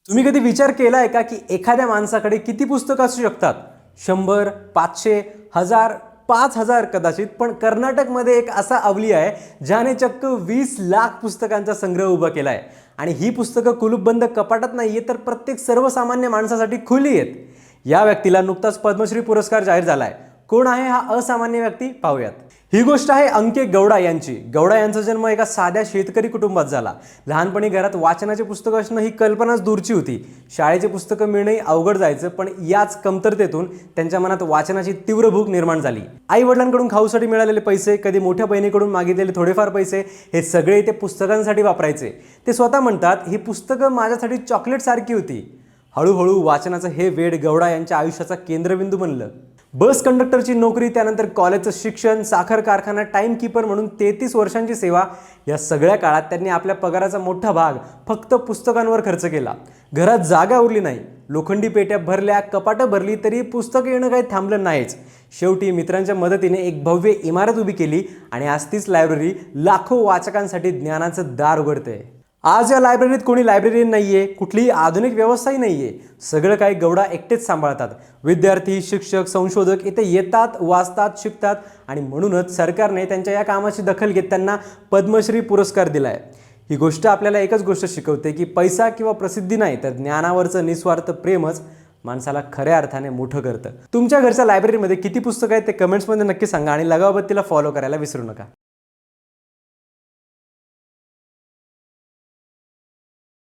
तुम्ही कधी विचार केलाय का की एखाद्या माणसाकडे किती पुस्तकं असू शकतात? 100, 500, 1000, 5000 कदाचित. पण कर्नाटकमध्ये एक असा अवली आहे ज्याने चक्क 20 लाख पुस्तकांचा संग्रह उभा केलाय. आणि ही पुस्तकं कुलूपबंद कपाटात नाहीये, तर प्रत्येक सर्वसामान्य माणसासाठी खुली आहेत. या व्यक्तीला नुकताच पद्मश्री पुरस्कार जाहीर झालाय. कोण आहे हा असामान्य व्यक्ती? पाहूयात. ही गोष्ट आहे अंके गौडा यांची. गौडा यांचा जन्म एका साध्या शेतकरी कुटुंबात झाला. लहानपणी घरात वाचनाचे पुस्तक असणं ही कल्पनाच दूरची होती. शाळेचे पुस्तकं मिळणंही अवघड जायचं, पण याच कमतरतेतून त्यांच्या मनात वाचनाची तीव्र भूक निर्माण झाली. आई वडिलांकडून खाऊसाठी मिळालेले पैसे, कधी मोठ्या बहिणीकडून मागितलेले थोडेफार पैसे, हे सगळे ते पुस्तकांसाठी वापरायचे. ते स्वतः म्हणतात, ही पुस्तकं माझ्यासाठी चॉकलेट सारखी होती. हळूहळू वाचनाचं हे वेड गौडा यांच्या आयुष्याचा केंद्रबिंदू बनलं. बस कंडक्टरची नोकरी, त्यानंतर कॉलेजचं शिक्षण, साखर कारखाना टाइम कीपर म्हणून 33 वर्षांची सेवा, या सगळ्या काळात त्यांनी आपल्या पगाराचा मोठा भाग फक्त पुस्तकांवर खर्च केला. घरात जागा उरली नाही. लोखंडी पेट्या भरल्या, कपाटं भरली, तरी पुस्तकं येणं काही थांबलं नाहीच. शेवटी मित्रांच्या मदतीने एक भव्य इमारत उभी केली आणि आज तीच लायब्ररी लाखो वाचकांसाठी ज्ञानाचं दार उघडते. आज या लायब्ररीत कोणी लायब्ररीयन नाहीये, कुठलीही आधुनिक व्यवस्थाही नाहीये. सगळं काही गौडा एकटेच सांभाळतात. विद्यार्थी, शिक्षक, संशोधक इथे येतात, वाचतात, शिकतात आणि म्हणूनच सरकारने त्यांच्या या कामाची दखल घेत त्यांना पद्मश्री पुरस्कार दिलाय. ही गोष्ट आपल्याला एकच गोष्ट शिकवते की पैसा किंवा प्रसिद्धी नाही, तर ज्ञानावरचं निस्वार्थ प्रेमच माणसाला खऱ्या अर्थाने मोठं करतं. तुमच्या घरच्या लायब्ररीमध्ये किती पुस्तकं आहेत ते कमेंट्समध्ये नक्की सांगा आणि लगावबत्तीला फॉलो करायला विसरू नका.